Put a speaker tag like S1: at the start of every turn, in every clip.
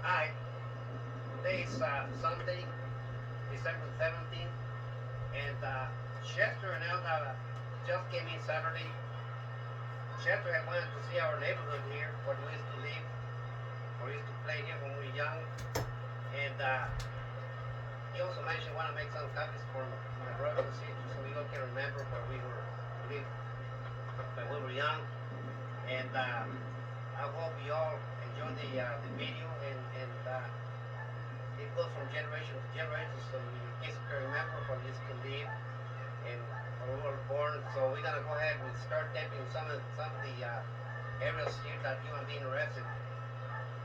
S1: Hi, today is Sunday, December 17th, and Chester and Elda just came in Saturday. Chester had wanted to see our neighborhood here, where we used to live, where we used to play here when we were young, and he also mentioned want to make some copies for my brother to see, so we all can remember where we were lived when we were young. And I hope you all enjoy the video and it goes from generation to generation, so you kids can remember where we used to live and where we were born. So we're gonna go ahead and start tapping some of the areas here that you might be interested.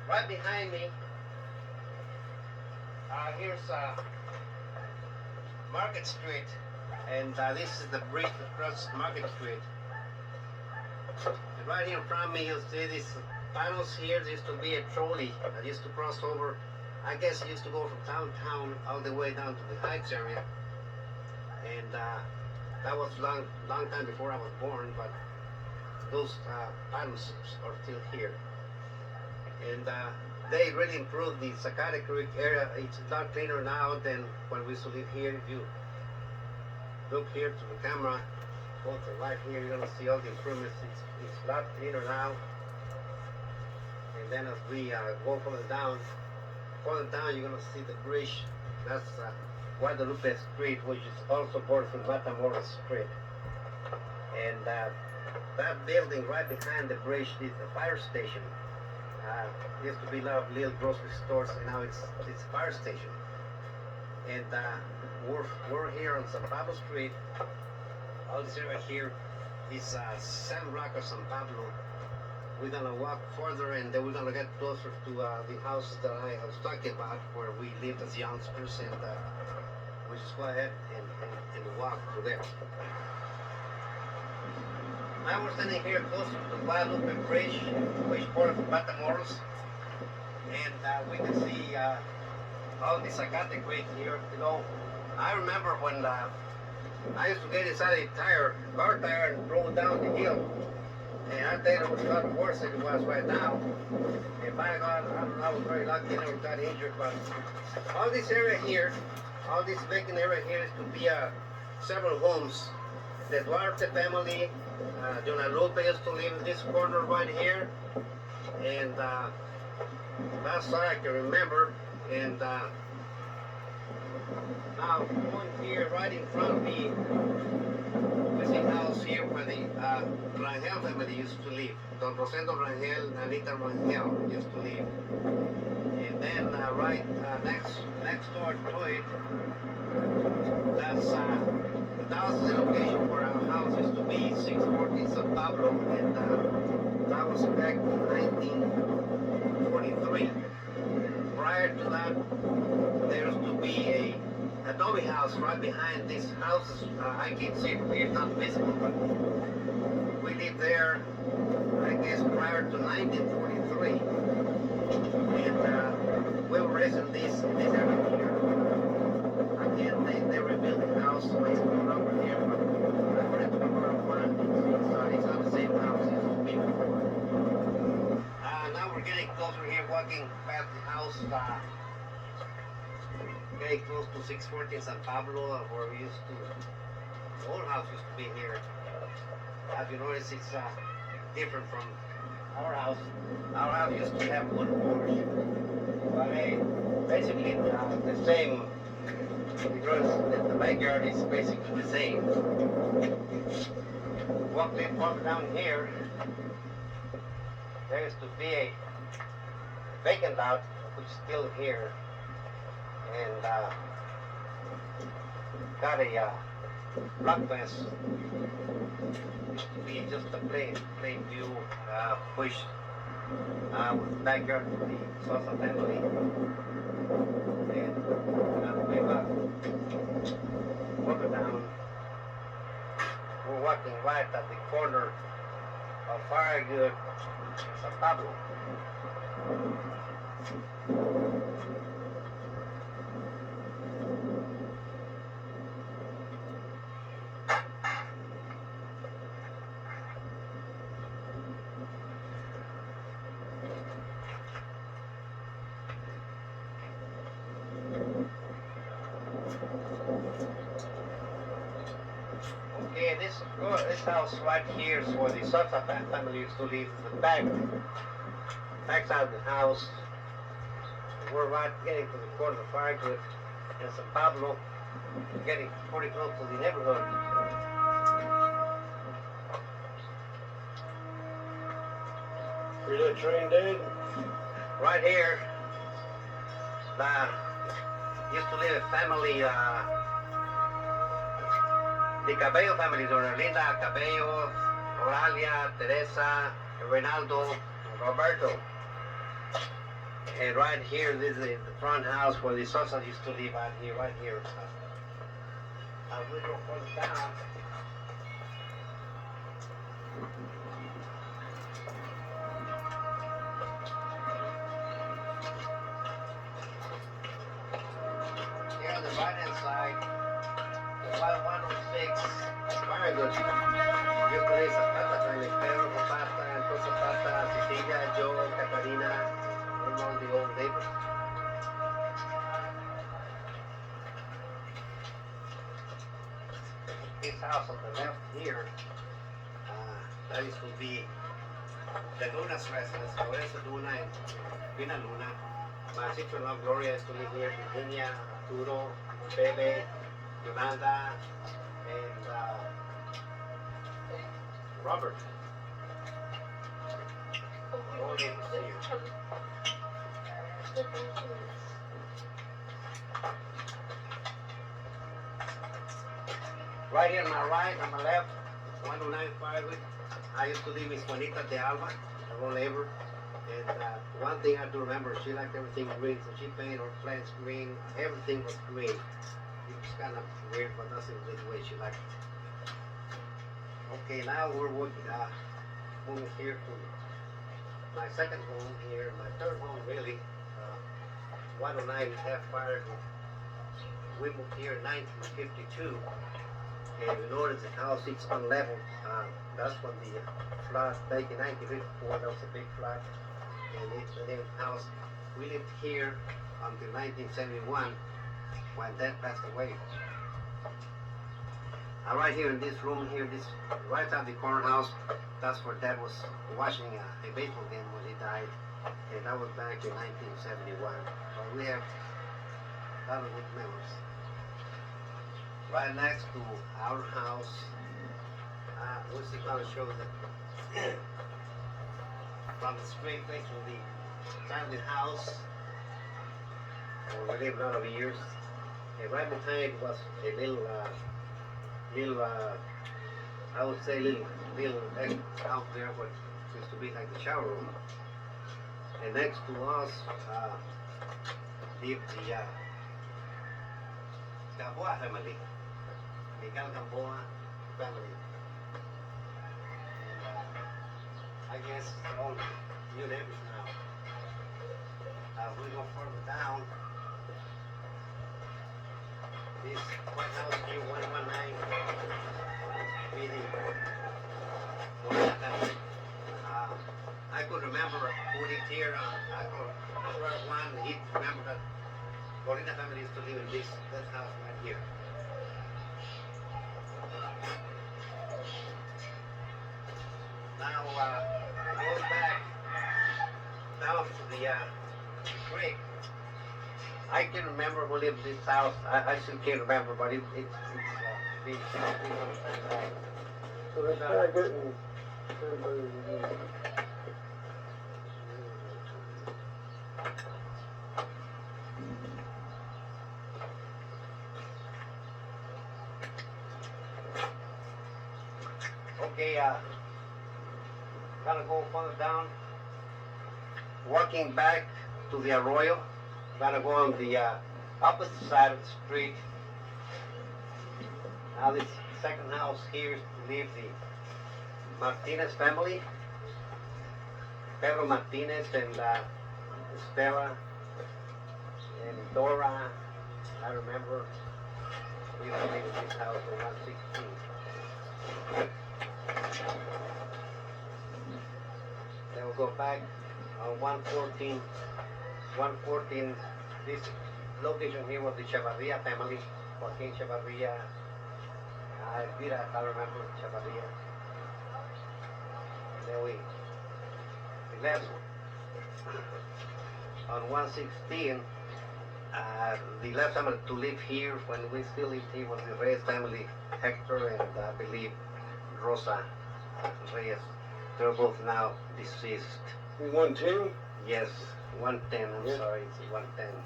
S1: Right behind me, here's Market Street, and this is the bridge across Market Street. And right here in front of me, you'll see these panels here. There used to be a trolley that used to cross over. I guess it used to go from downtown all the way down to the Heights area, and that was long time before I was born. But those panels are still here, and they really improved the Zacate Creek area. It's a lot cleaner now than when we used to live here. If you look here to the camera, go to the right here, you're gonna see all the improvements. It's a lot cleaner now. And then as we go further down, you're gonna see the bridge. That's Guadalupe Street, which is also borders with Matamoros Street. And that building right behind the bridge is the fire station. Used to be a lot of little grocery stores, and now it's a fire station. And we're here on San Pablo Street. All this area here is San Roque, San Pablo. We're gonna walk further, and then we're gonna get closer to the houses that I was talking about, where we lived as youngsters, and we just go ahead and walk through there. Now we're standing here closer to the Guadalupe Bridge, which borders Matamoros, and we can see all the Zacate Creek here below. I remember when I used to get inside a car tire, and roll down the hill. And I think it was a lot worse than it was right now. And by God, I was very lucky, I never got injured. But all this area here, all this vacant area here is to be several homes. The Duarte family, Dona Lupe used to live in this corner right here. And that's all I can remember. And now going here right in front of me, we see a house here where the Rangel family used to live. Don Rosendo Rangel and Anita Rangel used to live. And then right next door to it, that's the location where our house used to be, 640 San Pablo, and that was back in 1943. Prior to that, there used to be a adobe house right behind these houses. I can't see it here, it's not visible, but we lived there, I guess, prior to 1943. And we were raised in this area here. Again, they rebuilt the house, so it's no longer here, but according to the current plan, it's not the same house it used to be before. Now we're getting closer here, walking past the house. Very close to 640 San Pablo, where we used to, the old house used to be here. As you notice, it's different from our house. Our house used to have wood floors, but basically the same, because the backyard is basically the same. Walk down here, there used to be a vacant lot, which is still here. And got a block fence. Used to be just a plain view, which was backyard for the Sosa family. And we walk down. We're walking right at the corner of Farragut and San Pablo. Well, this house right here is where the Sosa family used to live. The backside of the house. We're right getting to the corner of the fire good and San Pablo, getting pretty close to the neighborhood.
S2: Where that train dead?
S1: Right here, used to live a family, the Cabello family, Dona Linda Cabello, Oralia, Teresa, Reynaldo, Roberto. And right here, this is the front house where the Sosa used to live out here, right here. We go further down. Here on the right hand side, the 106, very good. Yo play Zapata family, Pedro Zapata, Antonio Zapata, Cecilia, Joe, Catarina, all the old neighbors. This house on the left here, that used to be the Luna's residence, Lorenzo Luna and Pina Luna. My sister-in-law Gloria used to live here, Virginia, Arturo, Bebe, Yolanda, and Robert. All neighbors here. Right here on my right, on my left, 109 Firewood. I used to live with Juanita de Alba, a old neighbor. And one thing I do remember, she liked everything green, so she painted her plants green. Everything was green. It was kind of weird, but that's the way she liked it. Okay, now we're moving here to my second home here, my third home really. 109 Half Fire. We moved here in 1952. And you notice the house is unleveled. That's when the flood back in 1954, there was a big flood. And it's the house. We lived here until 1971 when Dad passed away. Right here in this room here, this right out the corner house, that's where Dad was watching a baseball game when he died. And that was back in 1971. So we have a lot of good memories. Right next to our house, we'll see how it shows it. From the street next to the family house, where we lived a lot of years. And right behind was a little, I would say little house there, what used to be like the shower room. And next to us lived the Gamboa family. Miguel Gamboa family. And, I guess all new neighbors now. We go further down. This White House here, 119, meeting. I could remember who lived here. I could remember one. He remembered that Corina family used to live in this house right here. Now, going back down to the creek, I can remember who lived in this house. I still can't remember, but it's been a long time back.
S2: So that's how I get in.
S1: Okay, gonna go further down. Walking back to the arroyo. Gonna go on the opposite side of the street. Now this second house here lives the Martinez family. Pedro Martinez and Estela and Dora. I remember we lived in this house in 116. Then we'll go back on 114. 114, this location here was the Chavarria family, Joaquin Chavarria, Elvira, I remember, Chavarria. And then we left on 116. The last family to live here when we still lived here was the Reyes family, Hector and I believe Rosa Reyes. They're both now deceased.
S2: 110?
S1: Yes, 110, I'm
S2: Yeah.
S1: sorry, it's 110.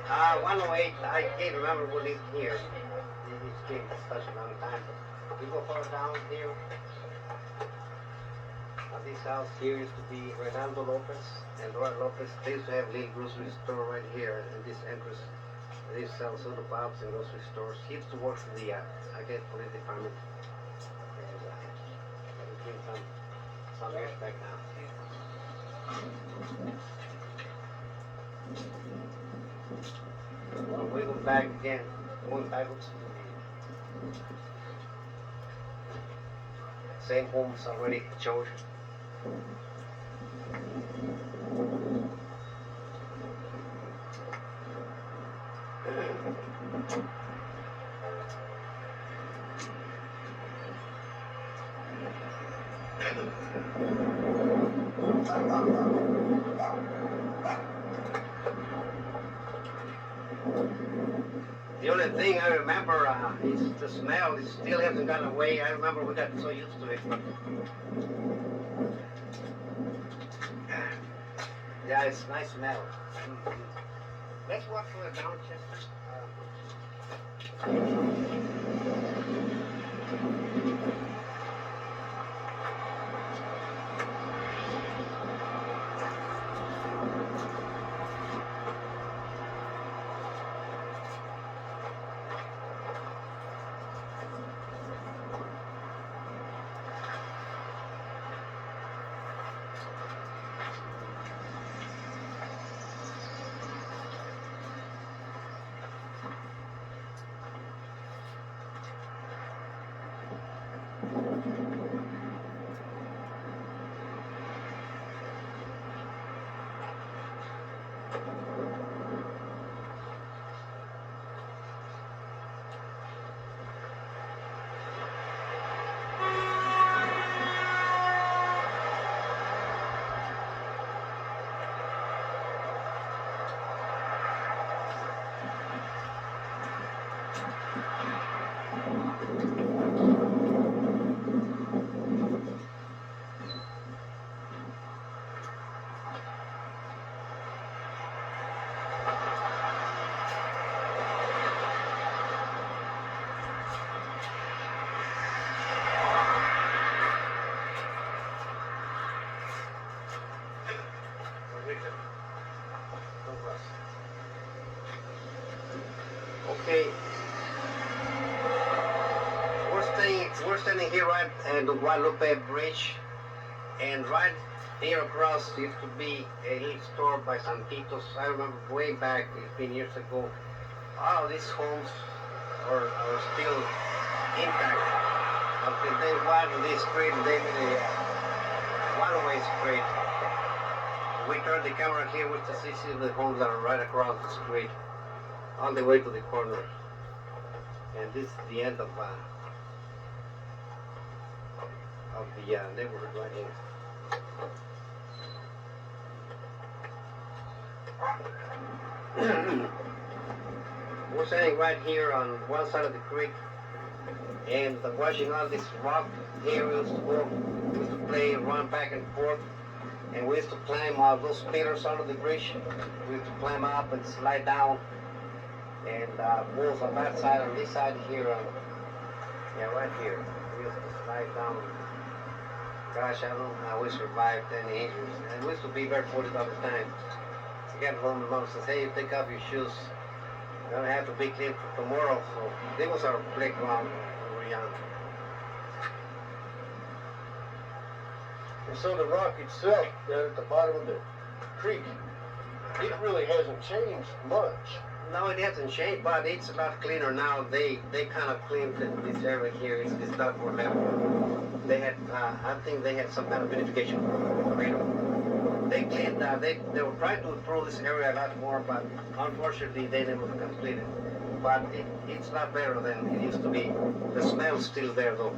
S1: Ah, 108, I can't remember who lived here. It's been such a long time. We go far down here. This house here used to be Renaldo Lopez and Dora Lopez. They used to have a little grocery store right here in this entrance. They used to sell soda pops and grocery stores. He used to work for the, I guess, police department. And it's been some years back now. Well, we go back again. Going backwards to the same homes already chosen. The only thing I remember is the smell. It still hasn't gone away. I remember we got so used to it. But yeah, it's a nice smell. Let's walk further down, Chester. Okay. We're standing here right at the Guadalupe Bridge, and right here across used to be a little store by San Tito's. I remember way back, it's been years ago. All of these homes are still intact. Until they widened this street, they made a one-way street. We turn the camera here with the see the homes that are right across the street, all the way to the corner. And this is the end of the neighborhood right here. We're standing right here on one side of the creek, and watching all this rock here. We used to play, run back and forth, and we used to climb those pillars out of the bridge. We used to climb up and slide down, and both on that side and this side here, yeah, right here. We used to slide down. Gosh, I don't know how we survived any injuries. And we used to be barefooted all the time. To get home, the mom says, hey, take off your shoes. Gonna have to be clean for tomorrow. So this was our playground when we were young.
S2: And so the rock itself, down at the bottom of the creek, it really hasn't changed much.
S1: No, it hasn't changed, but it's a lot cleaner now. They kind of cleaned this area here. It's not more level. They had, I think they had some kind of beautification for Laredo. They cleaned, they were trying to improve this area a lot more, but unfortunately they never completed. But it's not better than it used to be. The smell's still there though.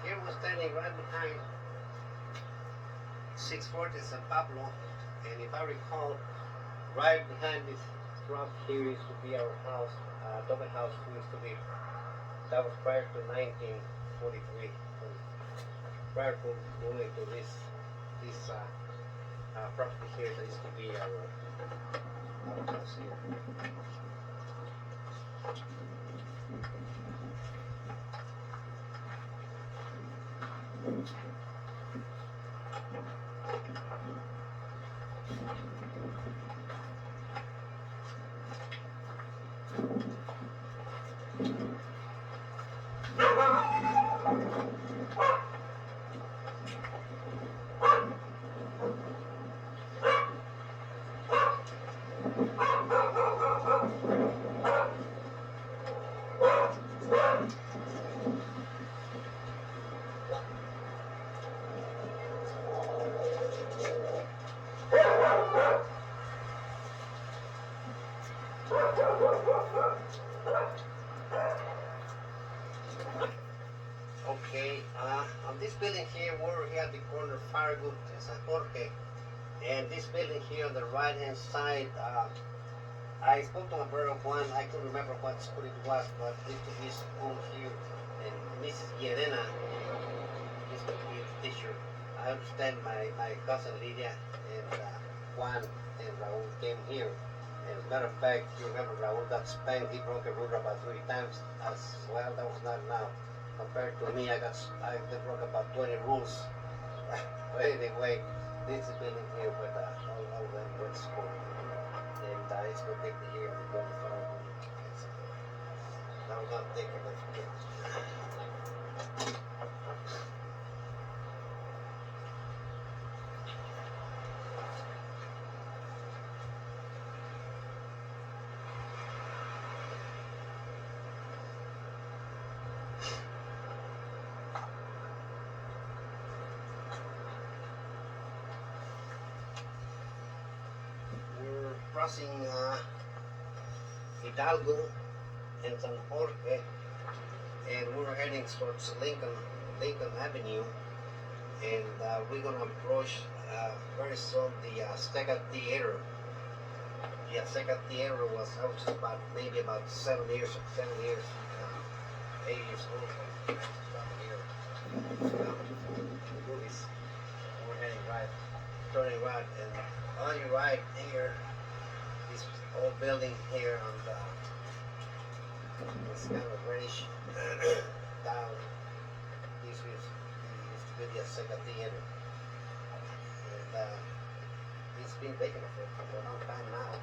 S1: Here we're standing right behind 640 San Pablo, and if I recall, right behind this rock here used to be our house, double house used to be. That was prior to 1943, prior to moving to this property here. That used to be our house here. Okay, on this building here, we're here at the corner of Farragut and San Jorge, and this building here on the right hand side, I spoke to my brother Juan. I couldn't remember what school it was, but it used to be a school here, and Mrs. Guerrena used to be a teacher. I understand my cousin Lydia and Juan and Raul came here. And as a matter of fact, you remember Raul got spanked. He broke a ruler about 3 times as well. That was not enough. Compared to me, I broke about 20 rules. But anyway, this is building here with all of them went to school. And it's protected here on the building fire. That was not taken as kids. Crossing Hidalgo and San Jorge, and we're heading towards Lincoln Avenue, and we're gonna approach very soon the Azteca Theater. The Azteca Theater was about maybe about 7 years, 8 years old. The movies. We're heading right, turning right, and on your right here. This old building here on this kind of reddish town. This used to be the Azteca Theater. And it's been vacant for a long time now.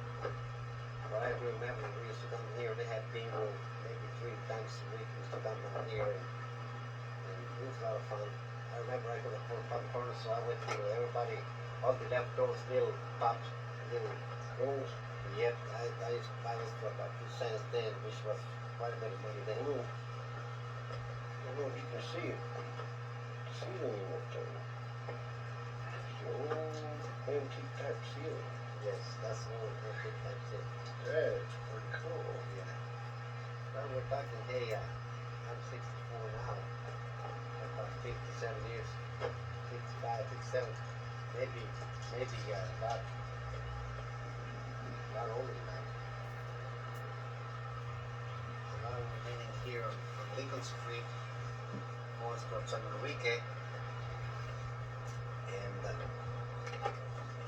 S1: But I remember we used to come here, they had bingo maybe 3 times a week. We used to come down here and it was a lot of fun. I remember I could afford popcorn, so I went to everybody, all the leftovers, little pops, little
S2: Those,
S1: yep, I used to buy this for about 2 cents then, which was quite a bit of money then.
S2: I don't know if you can see it. Ceiling up there. The old antique type ceiling.
S1: Yes, that's the only thing that's it.
S2: That's pretty cool.
S1: Yeah. Well, we're talking, hey, I'm 64 now. About 57 years, 65, 67, maybe a lot older than that. So now we're living here on Lincoln Street, north of San Enrique, and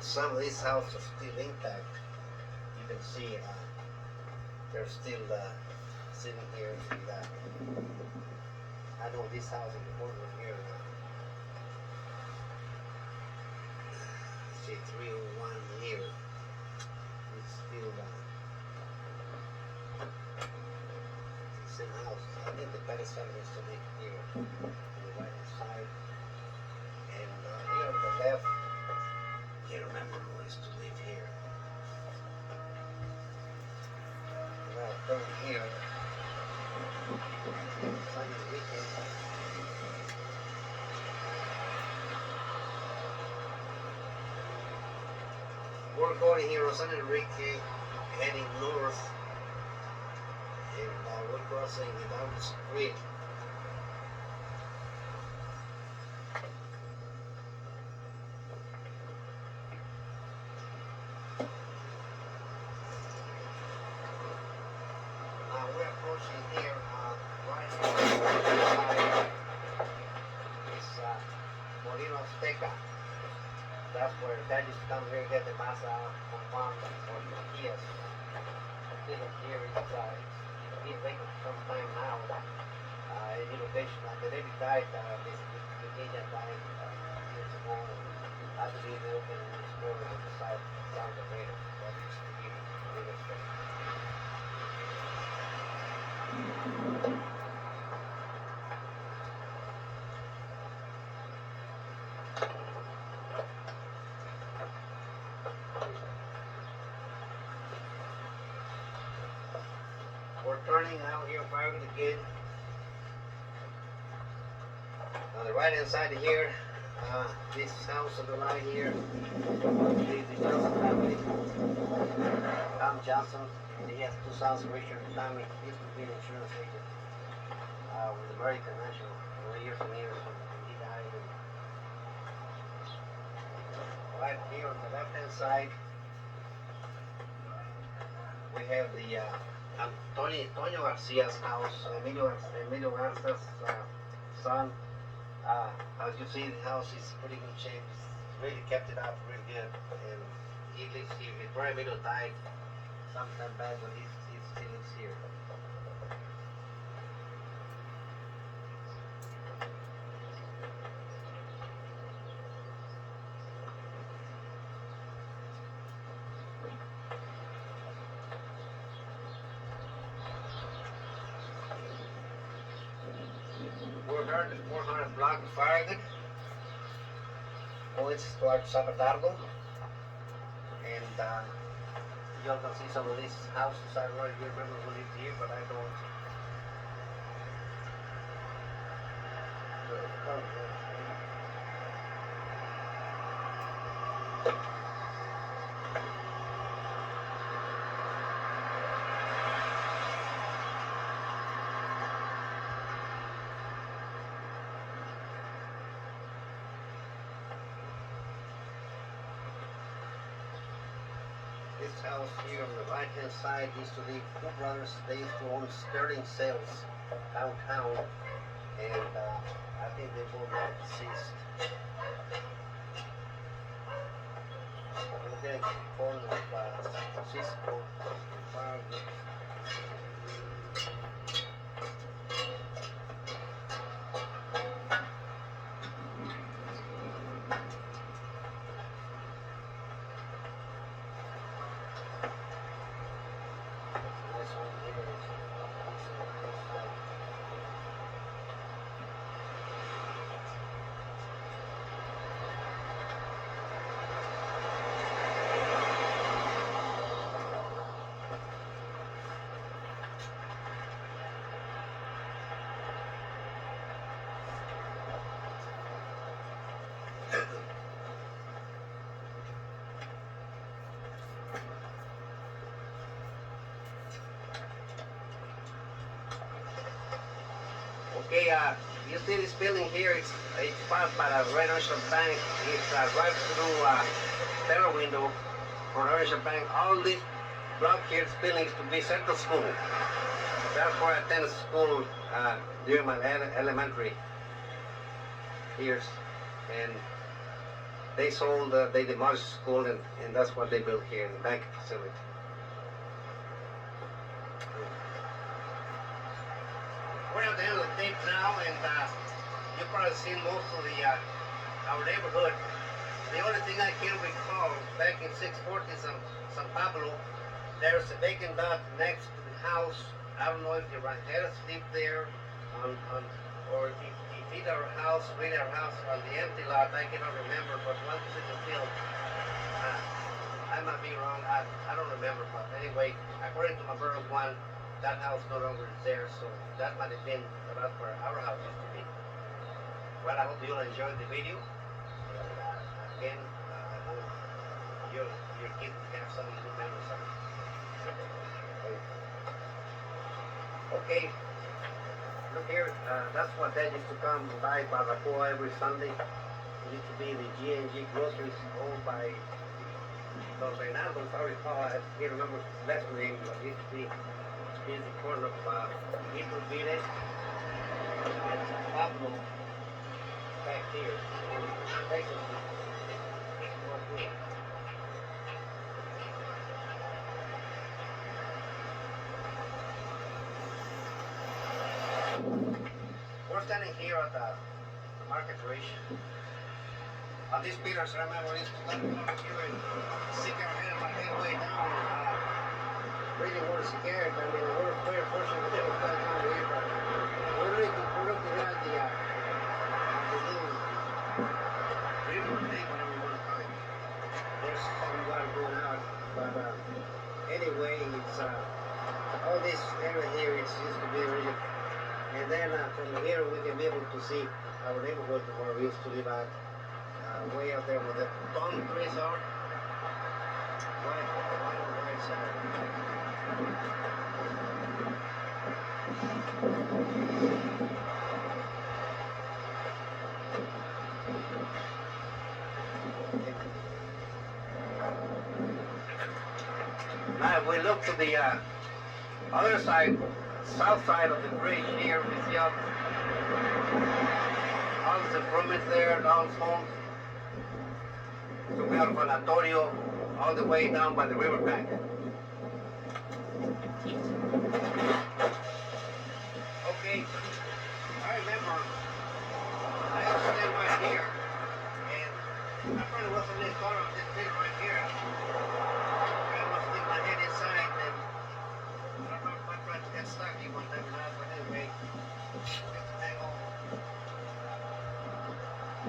S1: some of these houses are still intact. You can see they're still sitting here. I know this house in the corner here. See 301 here. It's still the same house. I think the Pettis family is still live here on the right hand side. And here on the left, you remember who used to live here. Well, down here, Sunday weekend. We're going here on San Enrique, heading north, and we're crossing down the street. Now we're approaching here, right here, is Barrio AZTECA. That's where Dad used to come here and get the masa from farm or tortillas. This here is he's vacant for some time now. In location, the baby died, the agent died years ago. I believe they opened a new store on the side down the Laredo. That used to be real estate. We're turning out here prior to the gate. On the right hand side here, this house on the right here, the Johnson family, Tom Johnson, and he has two sons, Richard and Tommy. He used to be an insurance agent with American National for years and years, and he died. And right here on the left hand side, we have the Antonio Garcia's house, Emilio Garcia's son. As you see, the house is pretty good shape. He's really kept it up really good, and he lives here. His brother Emilio died sometime back, but he still lives here. We're here at the 400 block of Farragut, going towards Zapatardo, and you all can see some of these houses. I don't know if you remember who lived here, but I don't. This house here on the right hand side used to live two brothers. They used to own Sterling Sales downtown, and I think they both now deceased. We're getting to the corner of San Francisco and Farragut. Okay, you see this building here, it's part by the Residential Bank. It's right through terror window for Residential Bank. All this block here, this building is to be Central School. That's where I attended school during my elementary years. And they sold, they demolished the school, and that's what they built here, the bank facility. We're at the end of the tape now, and you've probably seen most of the our neighborhood. The only thing I can recall, back in 640 San Pablo, there's a vacant lot next to the house. I don't know if the rancheros live there, or if it's our house, really our house on the empty lot. I cannot remember, but once it's in the field, I might be wrong. I don't remember, but anyway, according to my brother one, that house no longer is there, so that might have been about where our house used to be. Well, I hope you'll enjoy the video. Again, I hope your kids have some good memories of it. Okay, look here, that's what Dad used to come by Barbacoa every Sunday. It used to be the G&G groceries owned by Don Reynaldo, if I recall. I can't remember his last name, but it used to be in the corner of Iturbide and San Pablo back here. Basically, we're standing here at the market bridge. On these pillars, remember, we used to come over here and stick our head way down. Really were scared. I mean, we're very fortunate that we got down here, but we're looking at the little river lake, whatever you want to call it. There's some water going out, but anyway, it's all this area here, it's used to be really, and then from here we can be able to see our neighborhood where we used to live at, way out there where the palm trees are, right on the right side. Now, if we look to the other side, south side of the bridge here, we see all the improvements there, down home. So we have Vanatorio all the way down by the riverbank. Okay, I remember I used to stay right here, and I probably wasn't in the corner of this thing right here. I was sticking my head inside, and I don't know if I tried to get stuck here one time or not, but anyway, let's hang on.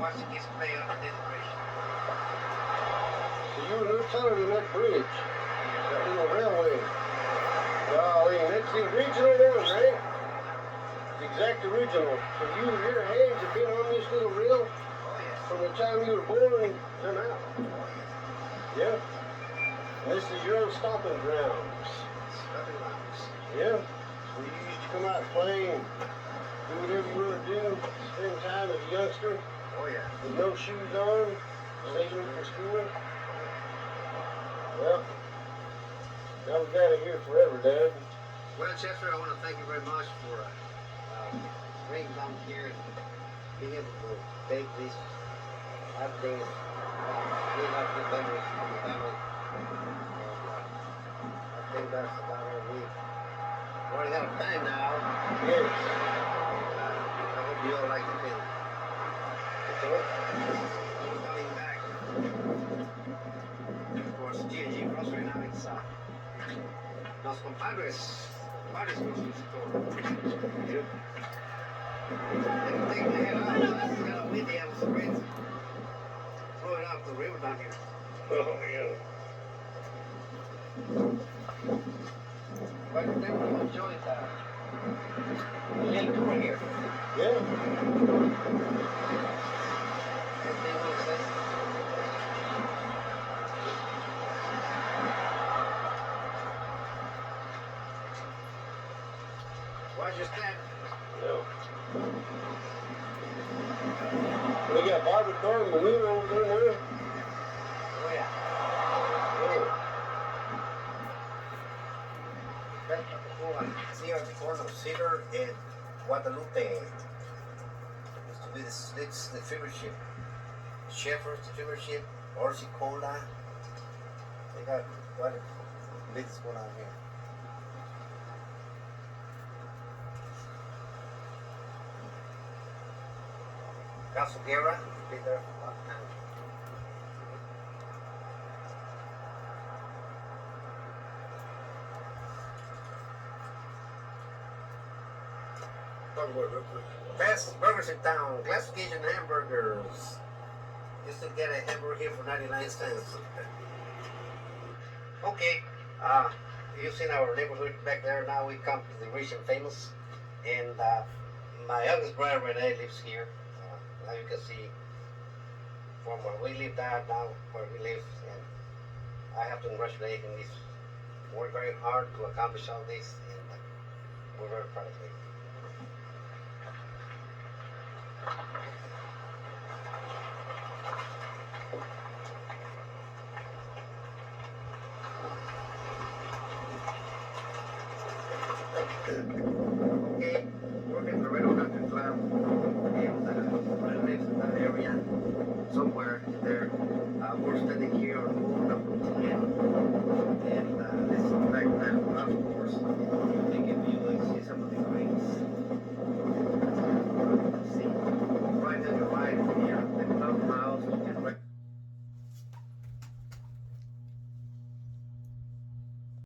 S1: Watching this play under this bridge.
S2: So you were telling me that bridge, that little railway. Golly, that's the original one, right? The exact original. So you and your hands have been on this little rail from the time you were born and out. Yeah. This is your own stomping grounds. Yeah. So you used to come out and play and do whatever you want to do, spend time as a youngster.
S1: Oh yeah.
S2: With no shoes on, saving for school. Well, now we got it here forever, Dad.
S1: Well, Chester, I want to thank you very much for bringing down here and being able to take these updates, clean up the memories from the family. I think that's about all we running out of time now.
S2: Yes.
S1: I hope you all like the film. We're coming back. Of course, G&G grocery now it's Los Compadres grocery store.
S2: Yep.
S1: Take my head out. It's kind of windy. I was afraid to throw it out the river down here.
S2: Oh, yeah.
S1: But then we enjoyed the lake tour here.
S2: Yeah.
S1: Everything makes sense. Why'd you stand?
S2: Yeah. We got barbacoa and manitos in there.
S1: Oh yeah.
S2: Yeah.
S1: That's here at the corner of Cedar and Guadalupe. Used to be the favorite ship. Shepherd's the favorite ship. Orsicola. They got quite a bit going on here. Casogera, been there for a long time. Best burgers in town, classification hamburgers. Used to get a hamburger here for 99 cents. Okay, you've seen our neighborhood back there. Now we come to the rich and famous. And my youngest brother Rene lives here. Now you can see from where we lived at now where he lives. And I have to congratulate him. He's worked very hard to accomplish all this. And we're very proud of him.